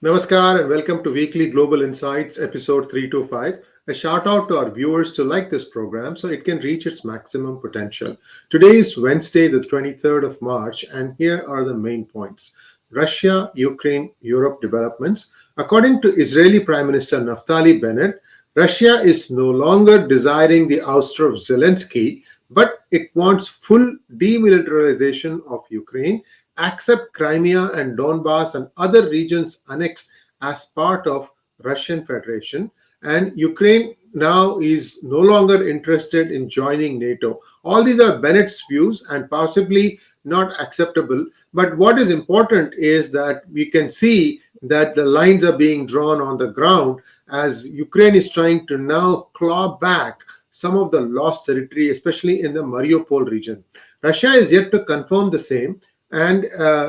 Namaskar and welcome to Weekly Global Insights, episode 325. A shout out to our viewers to like this program so it can reach its maximum potential. Today is Wednesday, the 23rd of March, and here are the main points. Russia, Ukraine, Europe developments. According to Israeli Prime Minister Naftali Bennett, Russia is no longer desiring the ouster of Zelenskyy, but it wants full demilitarization of Ukraine, accept Crimea and Donbass and other regions annexed as part of Russian Federation, and Ukraine now is no longer interested in joining NATO. All these are Bennett's views and possibly not acceptable. But what is important is that we can see that the lines are being drawn on the ground as Ukraine is trying to now claw back some of the lost territory, especially in the Mariupol region. Russia is yet to confirm the same, and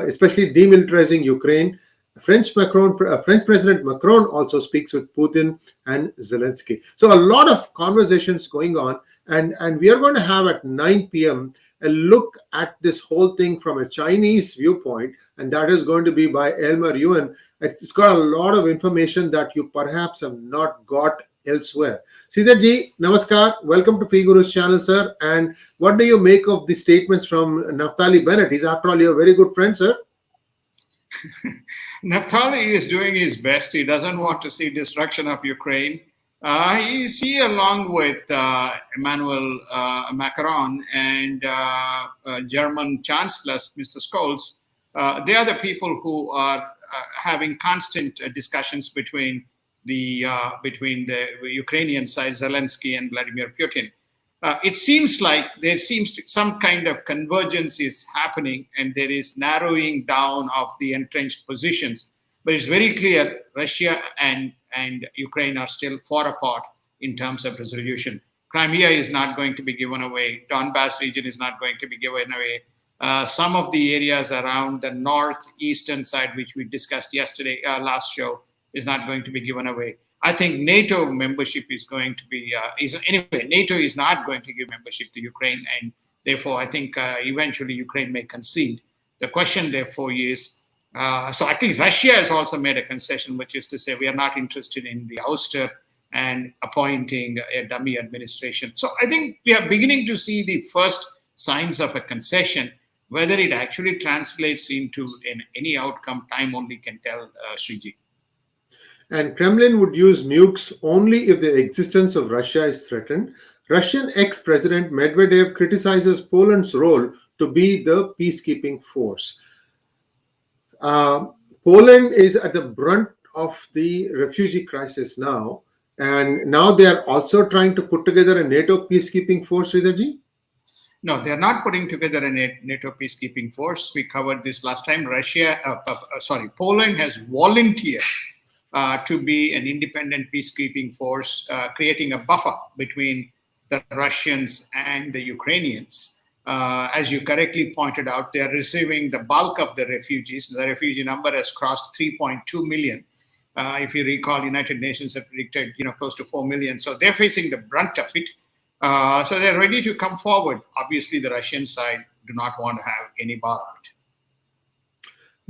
especially demilitarizing Ukraine. French President Macron also speaks with Putin and Zelenskyy. So a lot of conversations going on, and we are going to have at 9 p.m. a look at this whole thing from a Chinese viewpoint, and that is going to be by Elmer Yuan. It's got a lot of information that you perhaps have not got elsewhere. Sridharji, namaskar. Welcome to P Guru's channel, sir. And what do you make of the statements from Naftali Bennett? He's, after all, your very good friend, sir. Naftali is doing his best. He doesn't want to see destruction of Ukraine. He, along with Emmanuel Macron and German Chancellor, Mr. Scholz, they are the people who are having constant discussions between the Ukrainian side, Zelenskyy and Vladimir Putin. It seems like there seems to some kind of convergence is happening, and there is narrowing down of the entrenched positions. But it's very clear Russia and Ukraine are still far apart in terms of resolution. Crimea is not going to be given away. Donbass region is not going to be given away. Some of the areas around the northeastern side, which we discussed yesterday, last show, is not going to be given away. I think NATO membership is going to be, NATO is not going to give membership to Ukraine, and therefore I think eventually Ukraine may concede. The question therefore is, so I think Russia has also made a concession, which is to say we are not interested in the ouster and appointing a dummy administration. So I think we are beginning to see the first signs of a concession. Whether it actually translates into any outcome, time only can tell, Sriji. And Kremlin would use nukes only if the existence of Russia is threatened. Russian ex-president Medvedev criticizes Poland's role to be the peacekeeping force. Poland is at the brunt of the refugee crisis now, and now they are also trying to put together a NATO peacekeeping force, Sridharji? No, they're not putting together a NATO peacekeeping force. We covered this last time. Poland has volunteered to be an independent peacekeeping force, creating a buffer between the Russians and the Ukrainians. As you correctly pointed out, they are receiving the bulk of the refugees. The refugee number has crossed 3.2 million. If you recall, United Nations have predicted, close to 4 million. So they're facing the brunt of it. So they're ready to come forward. Obviously, the Russian side do not want to have any part of it.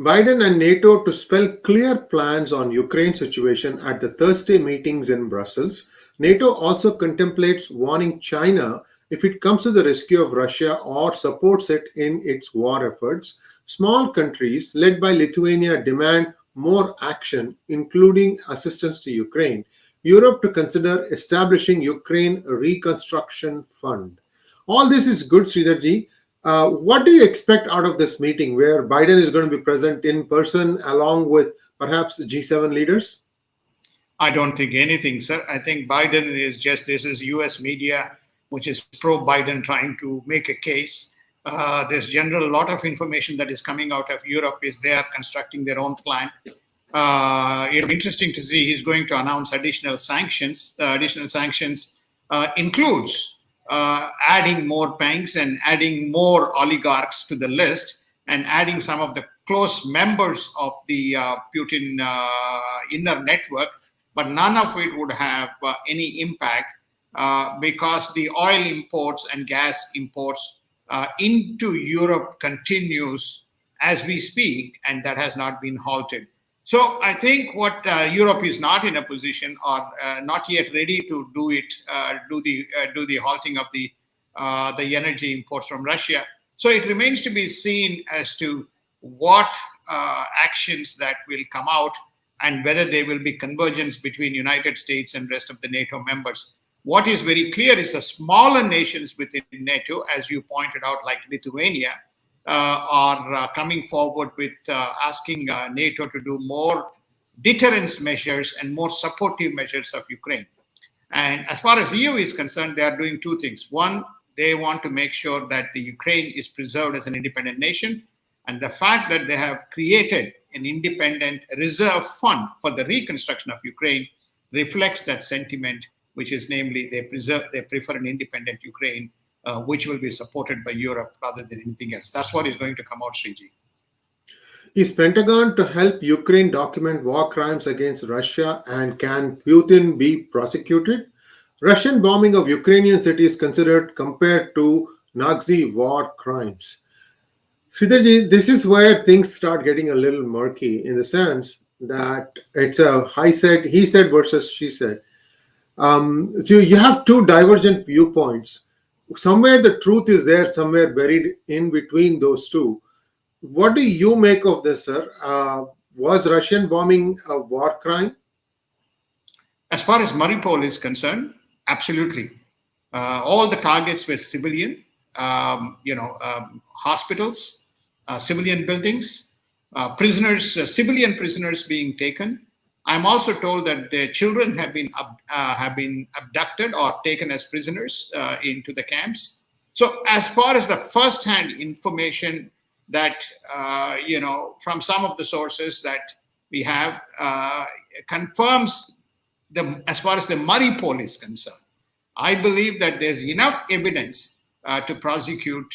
Biden and NATO to spell clear plans on Ukraine situation at the Thursday meetings in Brussels. NATO also contemplates warning China if it comes to the rescue of Russia or supports it in its war efforts. Small countries led by Lithuania demand more action, including assistance to Ukraine. Europe to consider establishing Ukraine Reconstruction Fund. All this is good, Sridharji. What do you expect out of this meeting where Biden is going to be present in person along with perhaps G7 leaders? I don't think anything, sir. I think Biden is this is US media, which is pro-Biden trying to make a case. There's a lot of information that is coming out of Europe is they are constructing their own plan. It'll be interesting to see he's going to announce additional sanctions. Additional sanctions includes adding more banks and adding more oligarchs to the list and adding some of the close members of the Putin inner network, but none of it would have any impact because the oil imports and gas imports into Europe continues as we speak, and that has not been halted. So I think what Europe is not in a position, or not yet ready to do it, do the halting of the energy imports from Russia. So it remains to be seen as to what actions that will come out, and whether there will be convergence between United States and rest of the NATO members. What is very clear is the smaller nations within NATO, as you pointed out, like Lithuania, are coming forward with asking NATO to do more deterrence measures and more supportive measures of Ukraine. And as far as EU is concerned, they are doing two things. One, they want to make sure that the Ukraine is preserved as an independent nation. And the fact that they have created an independent reserve fund for the reconstruction of Ukraine reflects that sentiment, which is namely they prefer an independent Ukraine, which will be supported by Europe rather than anything else. That's what is going to come out, Sriji. Is Pentagon to help Ukraine document war crimes against Russia, and can Putin be prosecuted? Russian bombing of Ukrainian cities considered compared to Nazi war crimes. Sridharji, this is where things start getting a little murky, in the sense that it's a he said versus she said. So you have two divergent viewpoints. Somewhere the truth is there, somewhere buried in between those two. What do you make of this, sir? Was Russian bombing a war crime? As far as Mariupol is concerned, absolutely. All the targets were civilian, hospitals, civilian buildings, prisoners, civilian prisoners being taken. I'm also told that the children have been abducted or taken as prisoners into the camps. So, as far as the first-hand information that from some of the sources that we have confirms as far as the Mariupol is concerned, I believe that there's enough evidence to prosecute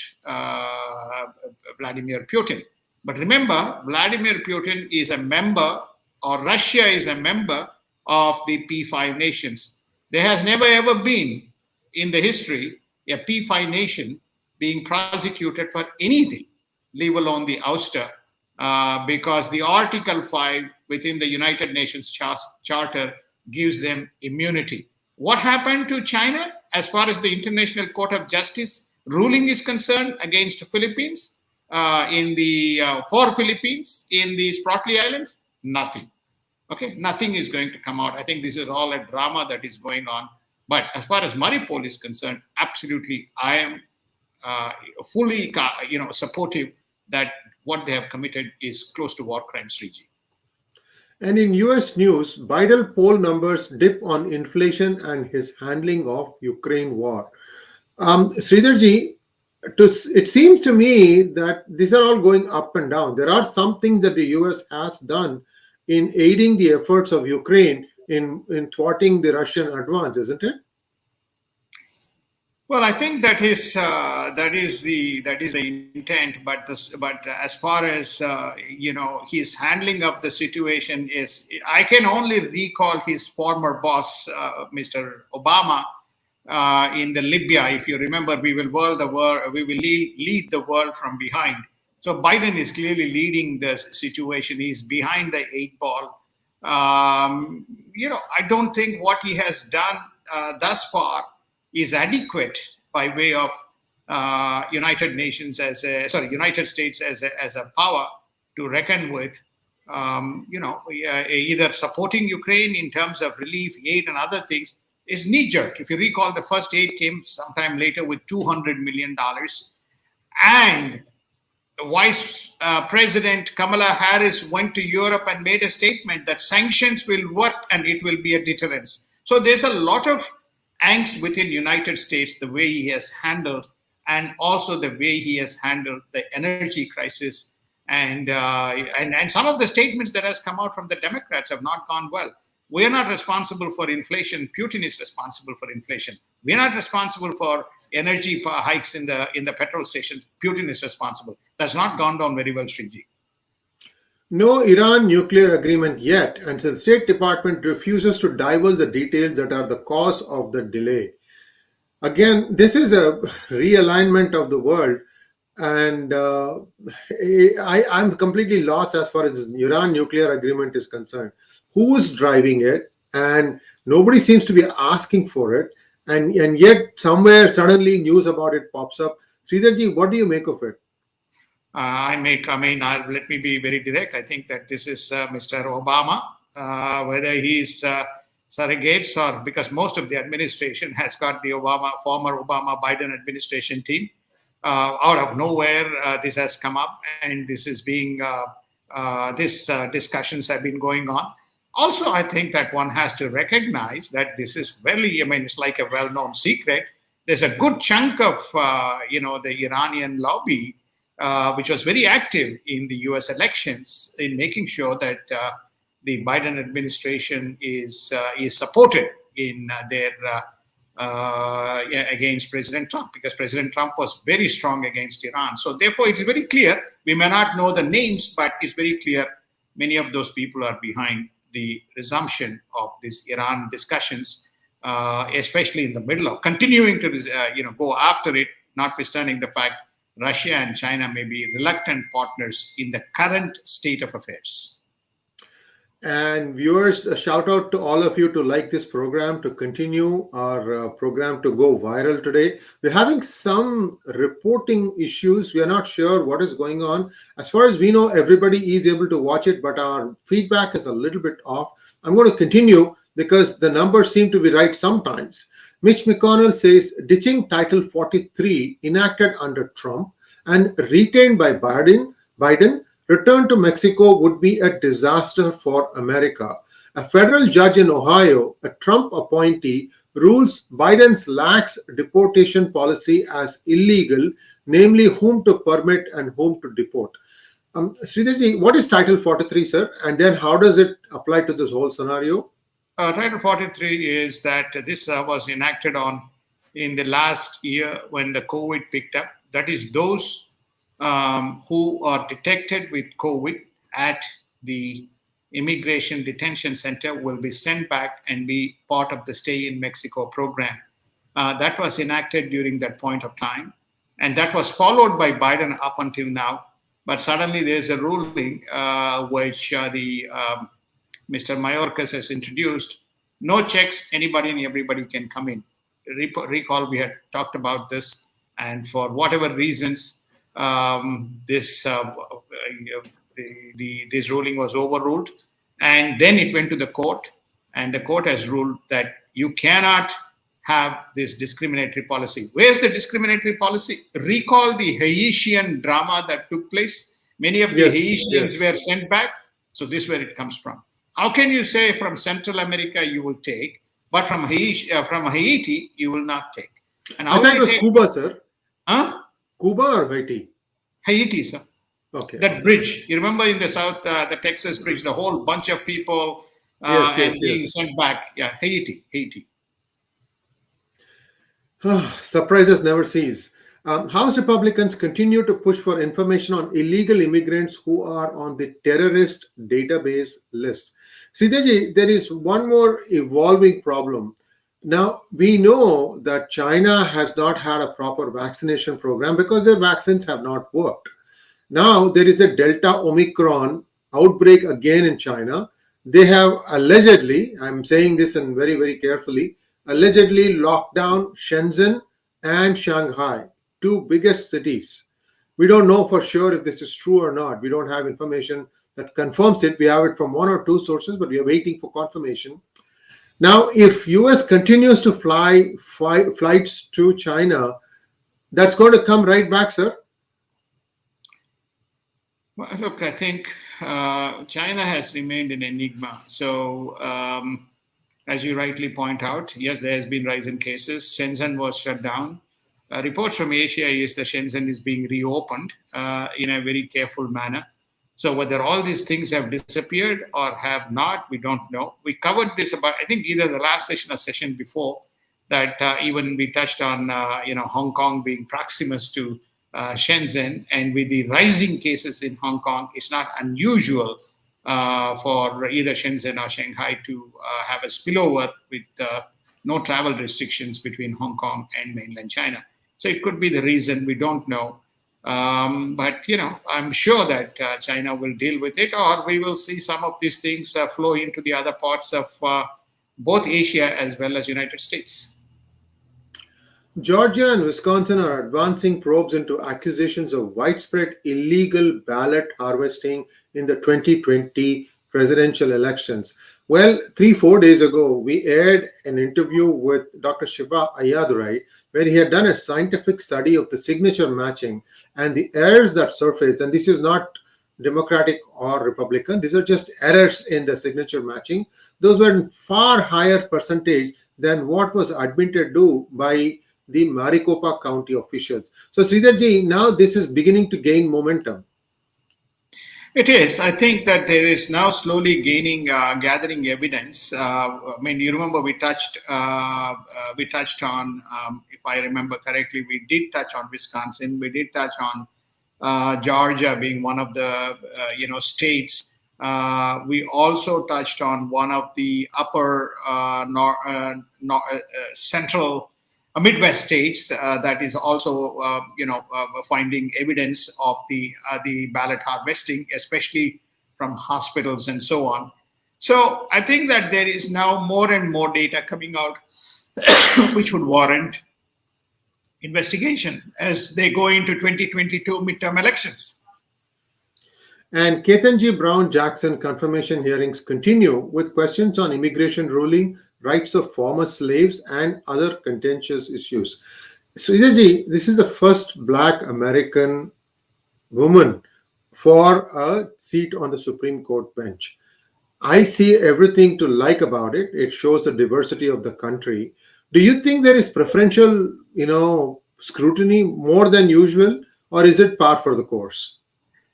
Vladimir Putin. But remember, Vladimir Putin is a member, or Russia is a member of the P5 nations. There has never ever been in the history a P5 nation being prosecuted for anything, leave alone the ouster, because the Article 5 within the United Nations Charter gives them immunity. What happened to China as far as the International Court of Justice ruling is concerned against the Philippines, for Philippines in the Spratly Islands? Nothing. Okay, nothing is going to come out. I think this is all a drama that is going on. But as far as Mariupol is concerned, absolutely, I am fully, supportive that what they have committed is close to war crimes, Sriji. And in US news, Biden poll numbers dip on inflation and his handling of Ukraine war. Sridharji, it seems to me that these are all going up and down. There are some things that the US has done in aiding the efforts of Ukraine in thwarting the Russian advance, isn't it? Well, I think that is the intent. But as far as his handling of the situation is, I can only recall his former boss, Mr. Obama, in the Libya. If you remember, we will lead the world from behind. So Biden is clearly leading the situation. He's behind the 8-ball. I don't think what he has done thus far is adequate by way of United States as a power to reckon with. Either supporting Ukraine in terms of relief aid and other things is knee-jerk. If you recall, the first aid came sometime later with $200 million, and Vice President Kamala Harris went to Europe and made a statement that sanctions will work and it will be a deterrence. So there's a lot of angst within United States, the way he has handled, and also the way he has handled the energy crisis. And some of the statements that has come out from the Democrats have not gone well. We are not responsible for inflation. Putin is responsible for inflation. We are not responsible for energy hikes in the petrol stations. Putin is responsible. That's not gone down very well, Sriji. No Iran nuclear agreement yet, and the State Department refuses to divulge the details that are the cause of the delay. Again, this is a realignment of the world. And I'm completely lost as far as this Iran nuclear agreement is concerned. Who is driving it? And nobody seems to be asking for it. And yet, somewhere suddenly news about it pops up. Sridharji, what do you make of it? Let me be very direct. I think that this is Mr. Obama, whether he's surrogates or because most of the administration has got the former Obama Biden administration team. Out of nowhere, this has come up, and this is being discussions have been going on. Also, I think that one has to recognize that this is it's like a well-known secret. There's a good chunk of the Iranian lobby, which was very active in the U.S. elections in making sure that the Biden administration is supported in their against President Trump, because President Trump was very strong against Iran. So therefore, it's very clear. We may not know the names, but it's very clear many of those people are behind the resumption of these Iran discussions, especially in the middle of continuing to go after it, notwithstanding the fact Russia and China may be reluctant partners in the current state of affairs. And viewers, a shout out to all of you to like this program, to continue our program to go viral today. We're having some reporting issues. We are not sure what is going on. As far as we know, everybody is able to watch it, but our feedback is a little bit off. I'm going to continue because the numbers seem to be right sometimes. Mitch McConnell says ditching Title 43 enacted under Trump and retained by Biden return to Mexico would be a disaster for America. A federal judge in Ohio, a Trump appointee, rules Biden's lax deportation policy as illegal, namely whom to permit and whom to deport. Sridharji, what is Title 43, sir? And then how does it apply to this whole scenario? Title 43 is that this was enacted in the last year when the COVID picked up. That is those who are detected with COVID at the immigration detention center will be sent back and be part of the Stay in Mexico program. That was enacted during that point of time. And that was followed by Biden up until now. But suddenly there's a ruling which Mr. Mayorkas has introduced. No checks, anybody and everybody can come in. Recall we had talked about this, and for whatever reasons, this ruling was overruled, and then it went to the court, and the court has ruled that you cannot have this discriminatory policy. Where's the discriminatory policy? Recall the Haitian drama that took place. Many of the Haitians were sent back, so this is where it comes from. How can you say from Central America you will take, but from Haiti you will not take? And I thought it was Cuba, sir. Huh? Cuba or Haiti? Haiti, sir. Okay. That bridge. You remember in the south, the Texas bridge, the whole bunch of people being sent back. Yeah, Haiti. Surprises never cease. House Republicans continue to push for information on illegal immigrants who are on the terrorist database list. Sridharji, there is one more evolving problem. Now, we know that China has not had a proper vaccination program because their vaccines have not worked. Now, there is a Delta Omicron outbreak again in China. They have allegedly, I'm saying this and very, very carefully, allegedly locked down Shenzhen and Shanghai, two biggest cities. We don't know for sure if this is true or not. We don't have information that confirms it. We have it from one or two sources, but we are waiting for confirmation. Now, if US continues to fly flights to China, that's going to come right back, sir. Well, look, I think China has remained an enigma. So, as you rightly point out, yes, there has been rise in cases. Shenzhen was shut down. Reports from Asia is that Shenzhen is being reopened in a very careful manner. So whether all these things have disappeared or have not, we don't know. We covered this about, I think, either the last session or session before, that even we touched on, Hong Kong being proximus to Shenzhen, and with the rising cases in Hong Kong, it's not unusual for either Shenzhen or Shanghai to have a spillover with no travel restrictions between Hong Kong and mainland China. So it could be the reason, we don't know. But I'm sure that China will deal with it, or we will see some of these things flow into the other parts of both Asia as well as United States. Georgia and Wisconsin are advancing probes into accusations of widespread illegal ballot harvesting in the 2020 presidential elections. Well, 4 days ago, we aired an interview with Dr. Shiva Ayadurai, where he had done a scientific study of the signature matching and the errors that surfaced. And this is not Democratic or Republican, these are just errors in the signature matching. Those were in far higher percentage than what was admitted to by the Maricopa County officials. So, Sridharji, now this is beginning to gain momentum. It is. I think that there is now slowly gathering evidence. I mean, you remember we touched on, if I remember correctly, we did touch on Wisconsin. We did touch on Georgia being one of the states. We also touched on one of the upper central Midwest states that is also finding evidence of the ballot harvesting, especially from hospitals and so on. So I think that there is now more and more data coming out which would warrant investigation as they go into 2022 midterm elections. And Ketanji Brown Jackson confirmation hearings continue with questions on immigration ruling, rights of former slaves, and other contentious issues. Sridharji, this is the first Black American woman for a seat on the Supreme Court bench. I see everything to like about it. It shows the diversity of the country. Do you think there is preferential, scrutiny more than usual, or is it par for the course?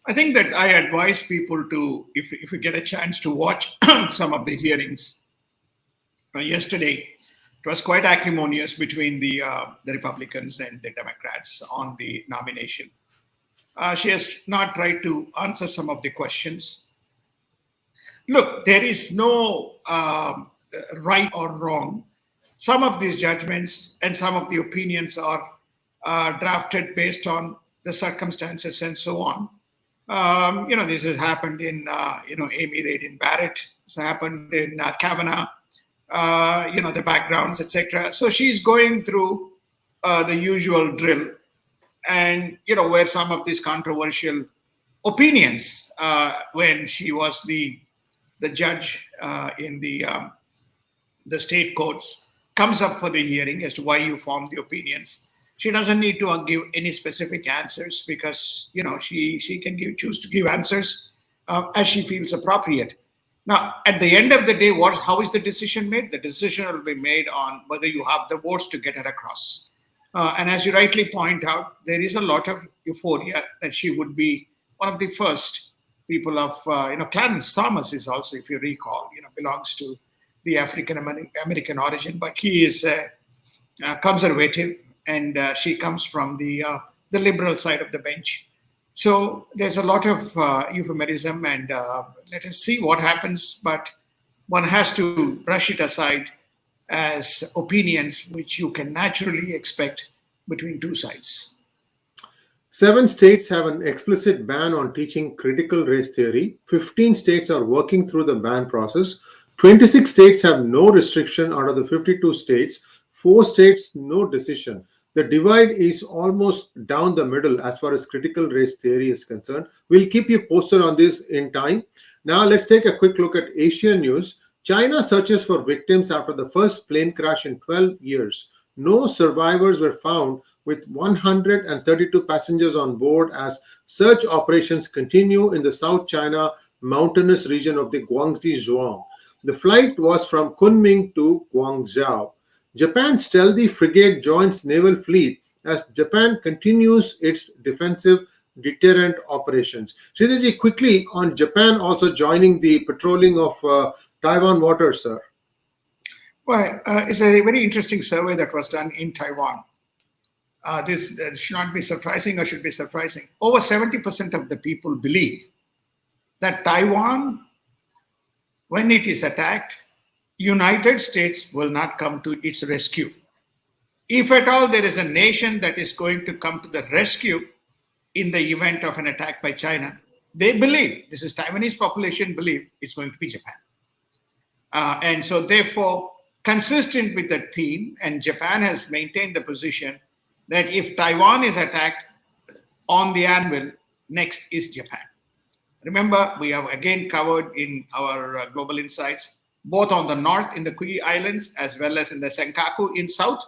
I think that I advise people to, if you get a chance to watch some of the hearings yesterday, it was quite acrimonious between the Republicans and the Democrats on the nomination. She has not tried to answer some of the questions. Look, there is no right or wrong. Some of these judgments and some of the opinions are drafted based on the circumstances and so on. This has happened in, Amy Radin Barrett. It's happened in Kavanaugh. The backgrounds, etc. So she's going through the usual drill, and where some of these controversial opinions when she was the judge in the state courts comes up for the hearing as to why you formed the opinions. She doesn't need to give any specific answers because she can choose to give answers as she feels appropriate. Now, at the end of the day, how is the decision made? The decision will be made on whether you have the votes to get her across. And as you rightly point out, there is a lot of euphoria that she would be one of the first people of, Clarence Thomas is also, if you recall, belongs to the African American origin, but he is conservative, and she comes from the liberal side of the bench. So there's a lot of euphemism, and let us see what happens. But one has to brush it aside as opinions which you can naturally expect between two sides. 7 states have an explicit ban on teaching critical race theory. 15 states are working through the ban process. 26 states have no restriction out of the 52 states. 4 states, no decision. The divide is almost down the middle as far as critical race theory is concerned. We'll keep you posted on this in time. Now let's take a quick look at Asian news. China searches for victims after the first plane crash in 12 years. No survivors were found, with 132 passengers on board as search operations continue in the South China mountainous region of the Guangxi Zhuang. The flight was from Kunming to Guangzhou. Japan's stealthy frigate joins naval fleet as Japan continues its defensive deterrent operations. Sridharji, quickly on Japan also joining the patrolling of Taiwan waters, sir. Well, it's a very interesting survey that was done in Taiwan. This should not be surprising or should be surprising. Over 70% of the people believe that Taiwan, when it is attacked, United States will not come to its rescue. If at all there is a nation that is going to come to the rescue in the event of an attack by China. They believe, this is Taiwanese population believe, it's going to be Japan. And so therefore, consistent with the theme, and Japan has maintained the position that if Taiwan is attacked on the anvil, next is Japan. Remember, we have again covered in our Global Insights, both on the north in the Kui Islands, as well as in the Senkaku in south,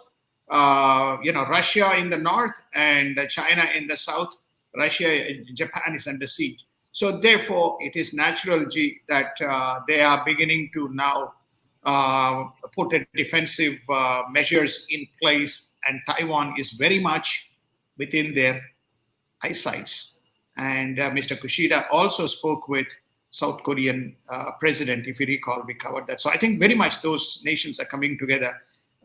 Russia in the north and China in the south. Japan is under siege. So therefore, it is natural, that they are beginning to now put a defensive measures in place, and Taiwan is very much within their eyesights. And Mr. Kushida also spoke with South Korean president, if you recall, we covered that. So I think very much those nations are coming together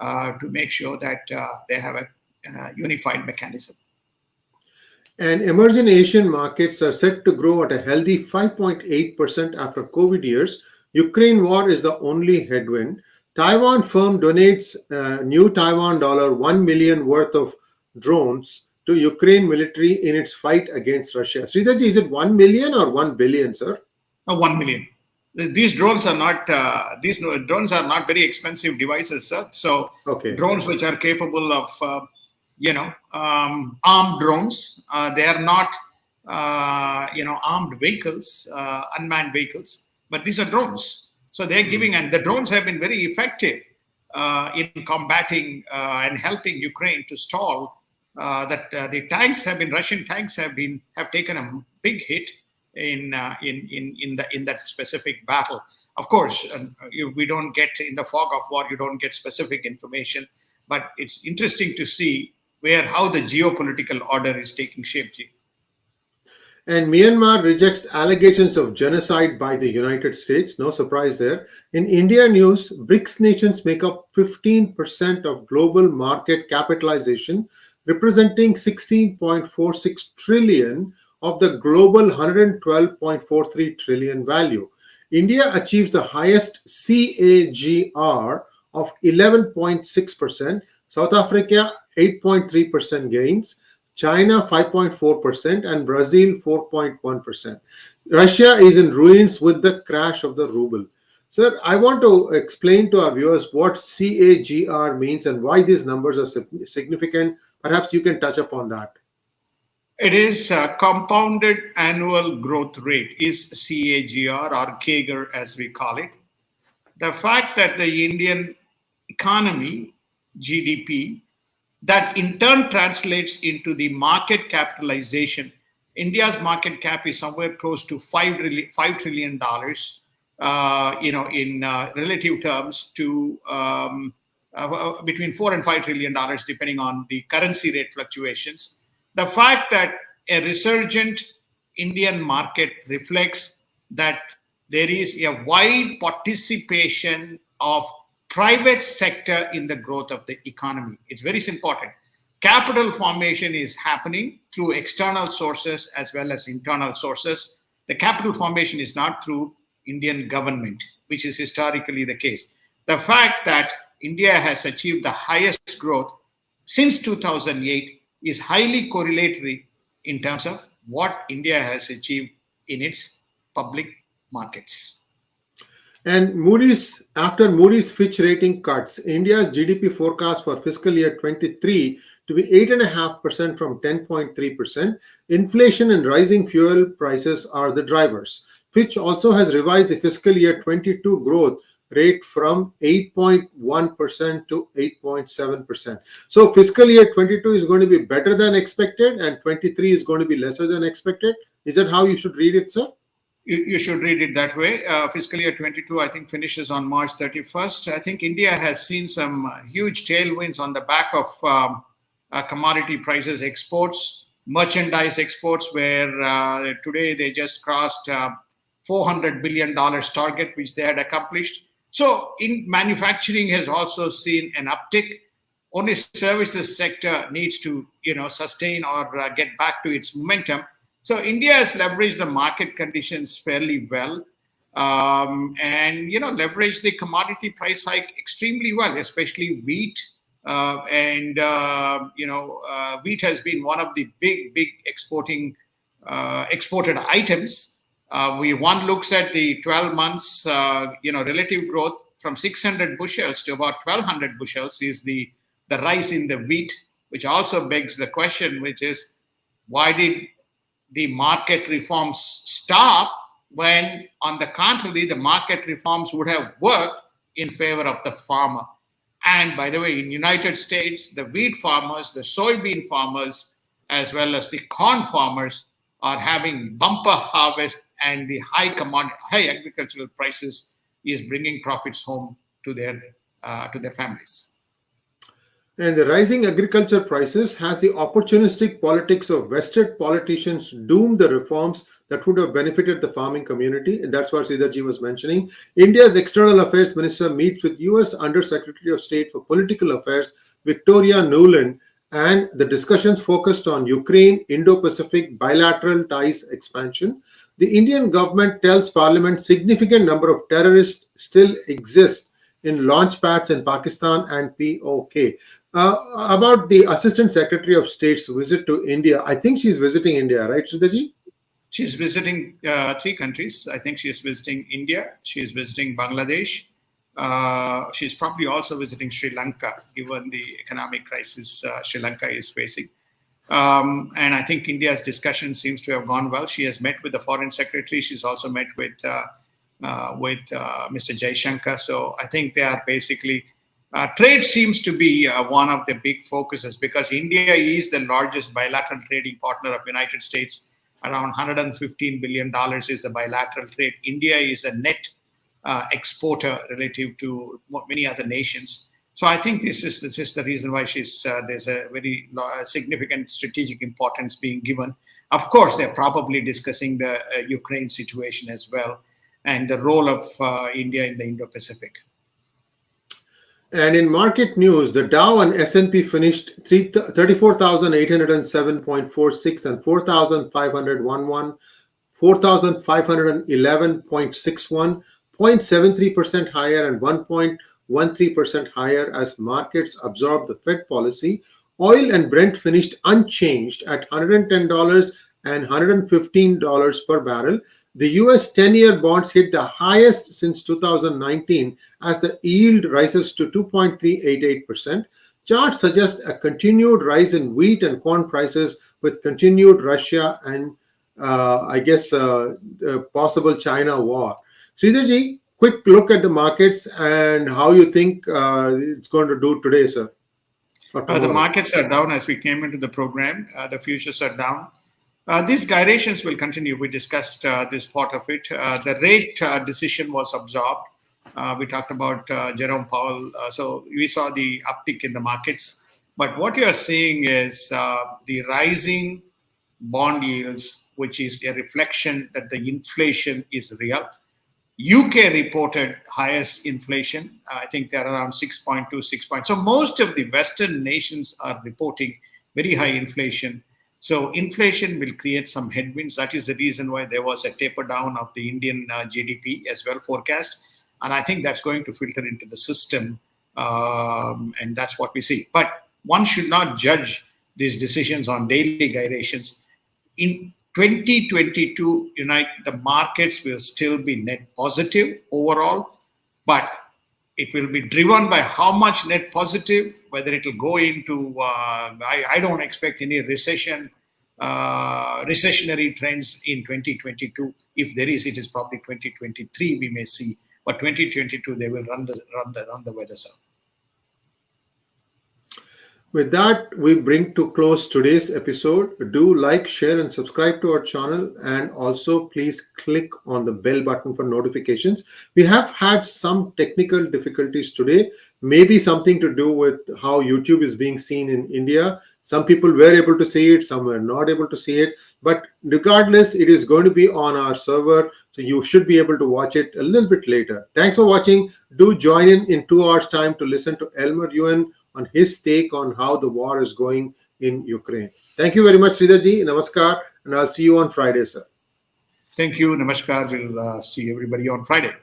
to make sure that they have a unified mechanism. And emerging Asian markets are set to grow at a healthy 5.8% after COVID years. Ukraine war is the only headwind. Taiwan firm donates new Taiwan dollar 1 million worth of drones to Ukraine military in its fight against Russia. Sridharji, is it 1 million or 1 billion, sir? 1 million. These drones are not very expensive devices, sir. So drones which are capable of armed drones. They are not, armed vehicles, unmanned vehicles, but these are drones. So they're giving, and the drones have been very effective in combating and helping Ukraine to stall. The Russian tanks have taken a big hit in that specific battle. Of course, we don't get in the fog of war. You don't get specific information, but it's interesting to see how the geopolitical order is taking shape. And Myanmar rejects allegations of genocide by the United States. No surprise there. In India news, BRICS nations make up 15% of global market capitalization, representing 16.46 trillion of the global 112.43 trillion value. India achieves the highest CAGR of 11.6%, South Africa 8.3% gains, China 5.4%, and Brazil 4.1%. Russia is in ruins with the crash of the ruble. Sir, I want to explain to our viewers what CAGR means and why these numbers are significant. Perhaps you can touch upon that. It is compounded annual growth rate, is CAGR or CAGR as we call it. The fact that the Indian economy, GDP, that in turn translates into the market capitalization. India's market cap is somewhere close to $5 trillion, in relative terms to between $4 and $5 trillion, depending on the currency rate fluctuations. The fact that a resurgent Indian market reflects that there is a wide participation of private sector in the growth of the economy. It's very important. Capital formation is happening through external sources as well as internal sources. The capital formation is not through Indian government, which is historically the case. The fact that India has achieved the highest growth since 2008 is highly correlatory in terms of what India has achieved in its public markets. And after Moody's Fitch rating cuts, India's GDP forecast for fiscal year 23 to be 8.5% from 10.3%. Inflation and rising fuel prices are the drivers. Fitch also has revised the fiscal year 22 growth rate from 8.1% to 8.7%. So fiscal year 22 is going to be better than expected and 23 is going to be lesser than expected. Is that how you should read it, sir? You should read it that way. Fiscal year 22, I think, finishes on March 31st. I think India has seen some huge tailwinds on the back of commodity prices exports, merchandise exports, where today they just crossed $400 billion target, which they had accomplished. So in manufacturing has also seen an uptick. Only services sector needs to, sustain or get back to its momentum. So India has leveraged the market conditions fairly well, and leveraged the commodity price hike extremely well, especially wheat, Wheat has been one of the big exported items. One looks at the 12 months, relative growth from 600 bushels to about 1,200 bushels is the rise in the wheat, which also begs the question, which is, why did the market reforms stop when, on the contrary, the market reforms would have worked in favor of the farmer? And by the way, in United States, the wheat farmers, the soybean farmers, as well as the corn farmers are having bumper harvest, and the high agricultural prices is bringing profits home to their families. And the rising agriculture prices has the opportunistic politics of vested politicians doomed the reforms that would have benefited the farming community. And that's what Sridharji was mentioning. India's External Affairs Minister meets with US Under Secretary of State for Political Affairs, Victoria Nuland, and the discussions focused on Ukraine, Indo-Pacific bilateral ties expansion. The Indian government tells Parliament significant number of terrorists still exist in launch pads in Pakistan and POK. About the Assistant Secretary of State's visit to India, I think she's visiting India, right, Sridharji? She's visiting 3 countries. I think she is visiting India. She is visiting Bangladesh. She's probably also visiting Sri Lanka, given the economic crisis Sri Lanka is facing. And I think India's discussion seems to have gone well. She has met with the Foreign Secretary. She's also met with Mr. Jaishankar. So I think they are basically, trade seems to be one of the big focuses, because India is the largest bilateral trading partner of United States. Around $115 billion is the bilateral trade. India is a net exporter relative to many other nations. So I think this is the reason why there's a very significant strategic importance being given. Of course, they're probably discussing the Ukraine situation as well, and the role of India in the Indo-Pacific. And in market news, the Dow and S&P finished 34,807.46 and 4,511, 4,511.61, 0.73% higher and 1.13% higher as markets absorbed the Fed policy. Oil and Brent finished unchanged at $110 and $115 per barrel. The US 10-year bonds hit the highest since 2019 as the yield rises to 2.388%. Charts suggest a continued rise in wheat and corn prices with continued Russia and possible China war. Sridharji, quick look at the markets and how you think it's going to do today, sir. The markets are down as we came into the program. The futures are down. These gyrations will continue. We discussed this part of it. The rate decision was absorbed. We talked about Jerome Powell. So we saw the uptick in the markets. But what you're seeing is the rising bond yields, which is a reflection that the inflation is real. UK reported highest inflation. I think they're around 6.2, 6. So most of the Western nations are reporting very high inflation. So inflation will create some headwinds. That is the reason why there was a taper down of the Indian GDP as well forecast. And I think that's going to filter into the system. And that's what we see. But one should not judge these decisions on daily gyrations. In 2022, the markets will still be net positive overall, but it will be driven by how much net positive, whether it will go into, I don't expect any recessionary trends in 2022. If there is, it is probably 2023 we may see, but 2022 they will run the weather zone. With that, we bring to close today's episode. Do like, share, and subscribe to our channel. And also, please click on the bell button for notifications. We have had some technical difficulties today, maybe something to do with how YouTube is being seen in India. Some people were able to see it, some were not able to see it. But regardless, it is going to be on our server. So you should be able to watch it a little bit later. Thanks for watching. Do join in 2 hours time to listen to Elmer Ewan on his take on how the war is going in Ukraine. Thank you very much, Sridharji. Namaskar. And I'll see you on Friday, sir. Thank you. Namaskar. We'll see everybody on Friday.